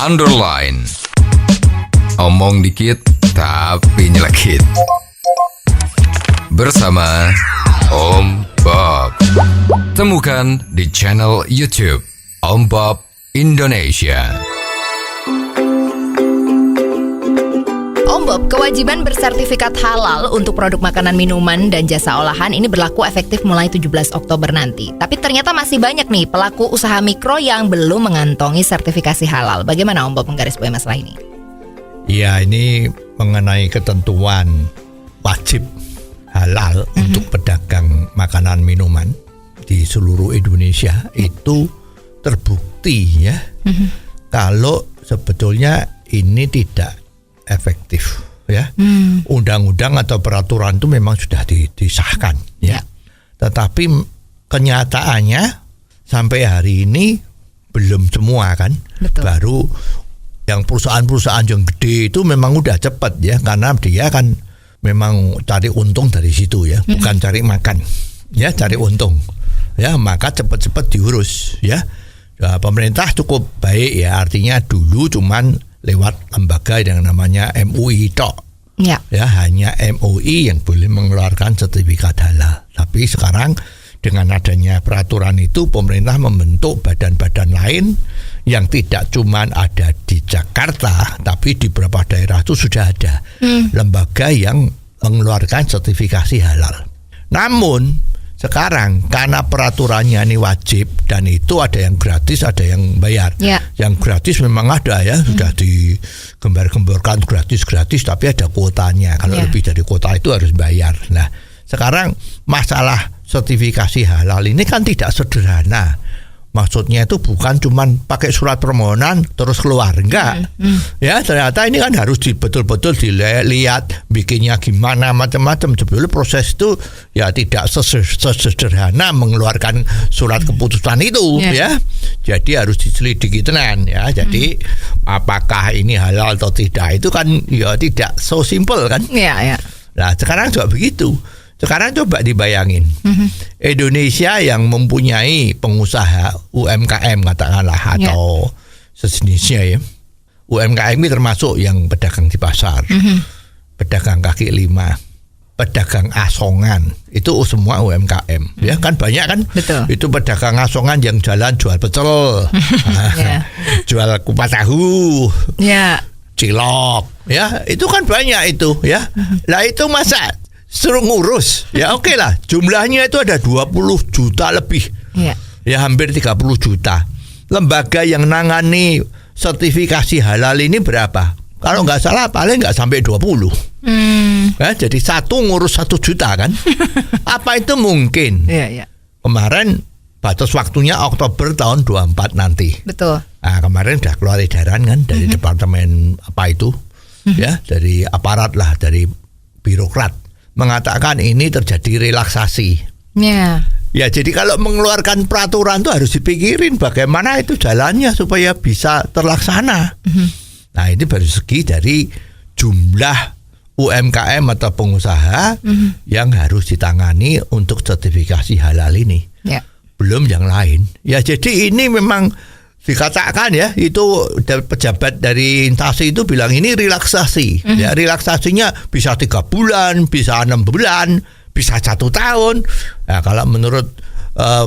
underline. Omong dikit tapi nyelekit. Bersama Om Bob. Temukan di channel YouTube Om Bob Indonesia. Om Bob, kewajiban bersertifikat halal untuk produk makanan, minuman, dan jasa olahan ini berlaku efektif mulai 17 Oktober nanti. Tapi ternyata masih banyak nih pelaku usaha mikro yang belum mengantongi sertifikasi halal. Bagaimana Om Bob menggarisbawahi masalah ini? Ya, ini mengenai ketentuan wajib halal untuk pedagang makanan minuman di seluruh Indonesia itu terbukti ya. Kalau sebetulnya ini tidak efektif ya. Undang-undang atau peraturan itu memang sudah disahkan ya. Tetapi kenyataannya sampai hari ini belum semua kan. Betul. Baru yang perusahaan-perusahaan yang gede itu memang udah cepat ya, karena dia kan memang cari untung dari situ ya, bukan cari makan ya, cari untung ya, maka cepat-cepat diurus ya. Ya, pemerintah cukup baik ya, artinya dulu cuman lewat lembaga yang namanya MUI tok. Ya, hanya MUI yang boleh mengeluarkan sertifikat halal. Tapi sekarang dengan adanya peraturan itu, pemerintah membentuk badan-badan lain yang tidak cuma ada di Jakarta, tapi di beberapa daerah itu sudah ada lembaga yang mengeluarkan sertifikasi halal. Namun sekarang karena peraturannya ini wajib dan itu ada yang gratis, ada yang bayar. Yang gratis memang ada ya, sudah digembar-gemborkan gratis, tapi ada kuotanya. Kalau lebih dari kuota itu harus bayar. Nah, sekarang masalah sertifikasi halal ini kan tidak sederhana. Maksudnya itu bukan cuman pakai surat permohonan terus keluar, enggak. Ya, ternyata ini kan harus betul-betul dilihat bikinnya gimana, macam-macam. Sebelum proses itu ya tidak sesederhana mengeluarkan surat keputusan itu ya. Jadi harus diselidiki tenan ya. Jadi apakah ini halal atau tidak itu kan ya tidak so simple kan. Nah, sekarang juga begitu. Sekarang coba dibayangin, Indonesia yang mempunyai pengusaha UMKM katakanlah atau sejenisnya ya. UMKM ini termasuk yang pedagang di pasar, pedagang kaki lima, pedagang asongan, itu semua UMKM. Ya kan banyak kan. Betul. Itu pedagang asongan yang jalan jual pecel, jual kupat tahu, cilok, ya itu kan banyak itu ya. Lah itu masa suruh ngurus, ya oke lah, jumlahnya itu ada 20 juta lebih, ya hampir 30 juta. Lembaga yang nangani sertifikasi halal ini berapa? Kalau nggak salah paling nggak sampai 20. Ya, jadi satu ngurus 1 juta kan? Apa itu mungkin? Kemarin batas waktunya Oktober tahun 24 nanti. Betul. Nah, kemarin udah keluar edaran kan dari departemen apa itu, ya dari aparat lah, dari birokrat. Mengatakan ini terjadi relaksasi. Ya, jadi kalau mengeluarkan peraturan itu harus dipikirin bagaimana itu jalannya supaya bisa terlaksana. Nah, ini baru segi dari jumlah UMKM atau pengusaha yang harus ditangani untuk sertifikasi halal ini. Belum yang lain. Ya, jadi ini memang dikatakan ya, itu pejabat dari instansi itu bilang ini relaksasi. Ya, relaksasinya bisa 3 bulan, bisa 6 bulan, bisa 1 tahun. Nah, kalau menurut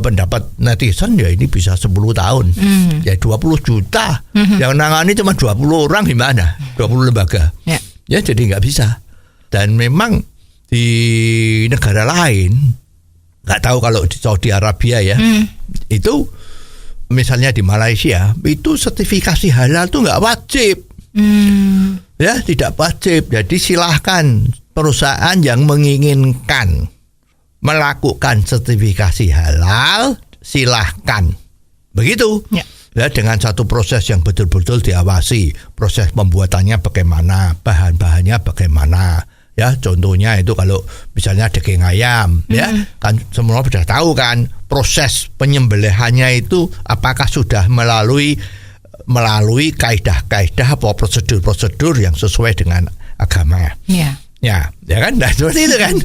pendapat netizen ya ini bisa 10 tahun. Ya 20 juta. Yang nangani cuma 20 orang gimana? 20 lembaga. Ya jadi nggak bisa. Dan memang di negara lain, nggak tahu kalau di Saudi Arabia ya, itu misalnya di Malaysia itu sertifikasi halal tuh nggak wajib, ya tidak wajib. Jadi silahkan perusahaan yang menginginkan melakukan sertifikasi halal silahkan, begitu. Ya, dengan satu proses yang betul-betul diawasi, proses pembuatannya bagaimana, bahan-bahannya bagaimana. Ya, contohnya itu kalau misalnya daging ayam, ya kan semua sudah tahu kan proses penyembelihannya itu apakah sudah melalui kaidah-kaidah atau prosedur-prosedur yang sesuai dengan agama. Ya kan, nah seperti itu kan.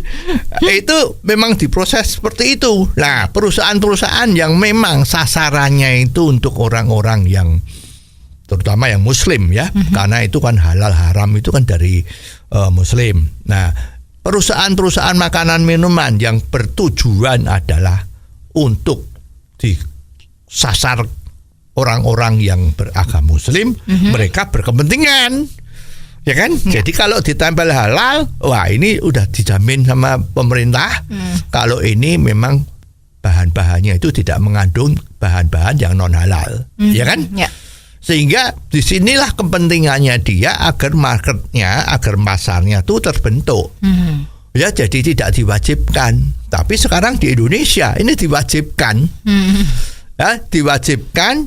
Itu memang diproses seperti itu. Nah, perusahaan-perusahaan yang memang sasarannya itu untuk orang-orang yang terutama yang Muslim ya, karena itu kan halal haram itu kan dari Muslim. Nah, perusahaan-perusahaan makanan minuman yang bertujuan adalah untuk disasar orang-orang yang beragama Muslim, mereka berkepentingan, ya kan? Jadi kalau ditempel halal, wah ini udah dijamin sama pemerintah. Kalau ini memang bahan-bahannya itu tidak mengandung bahan-bahan yang non halal, ya kan? Ya. Sehingga disinilah kepentingannya dia agar marketnya, agar pasarnya itu terbentuk. Ya, jadi tidak diwajibkan. Tapi sekarang di Indonesia ini diwajibkan. Ya, diwajibkan,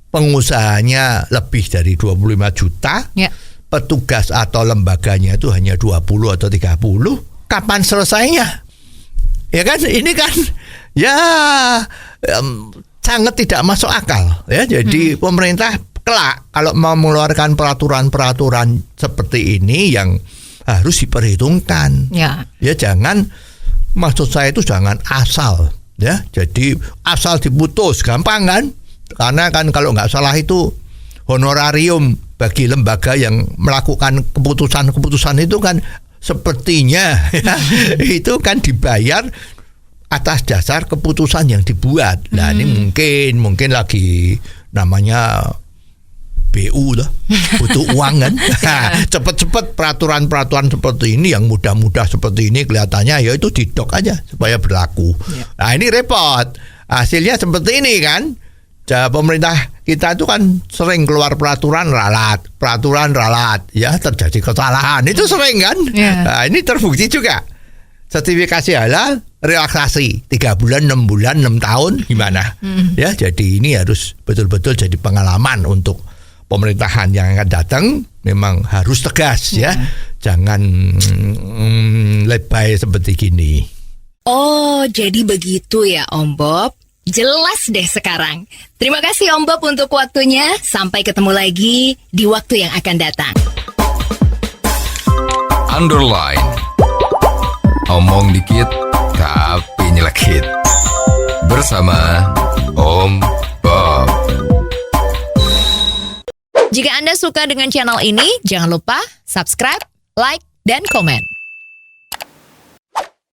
pengusahanya lebih dari 25 juta. Ya. Petugas atau lembaganya itu hanya 20 atau 30. Kapan selesainya? Ya kan, ini kan ya sangat tidak masuk akal ya. Jadi pemerintah kelak kalau mau mengeluarkan peraturan-peraturan seperti ini yang harus diperhitungkan. Ya. Ya jangan, maksud saya itu jangan asal ya. Jadi asal diputus gampang kan? Karena kan kalau nggak salah itu honorarium bagi lembaga yang melakukan keputusan-keputusan itu kan sepertinya ya, itu kan dibayar atas dasar keputusan yang dibuat. Nah ini mungkin lagi namanya BU lah, butuh uang kan. Cepet-cepet peraturan-peraturan seperti ini yang mudah-mudah seperti ini kelihatannya ya itu didok aja supaya berlaku. Nah ini repot. Hasilnya seperti ini kan. Pemerintah kita itu kan sering keluar peraturan ralat ya, terjadi kesalahan itu sering kan. Nah ini terbukti juga. Sertifikasi halal, relaksasi 3 bulan, 6 bulan, 6 tahun gimana? Ya, jadi ini harus betul-betul jadi pengalaman untuk pemerintahan yang akan datang. Memang harus tegas ya. Jangan lebay seperti gini. Oh, jadi begitu ya Om Bob. Jelas deh sekarang. Terima kasih Om Bob untuk waktunya. Sampai ketemu lagi di waktu yang akan datang. Underline. Omong dikit tapi nyelekit. Bersama Om Bob. Jika Anda suka dengan channel ini, jangan lupa subscribe, like, dan komen.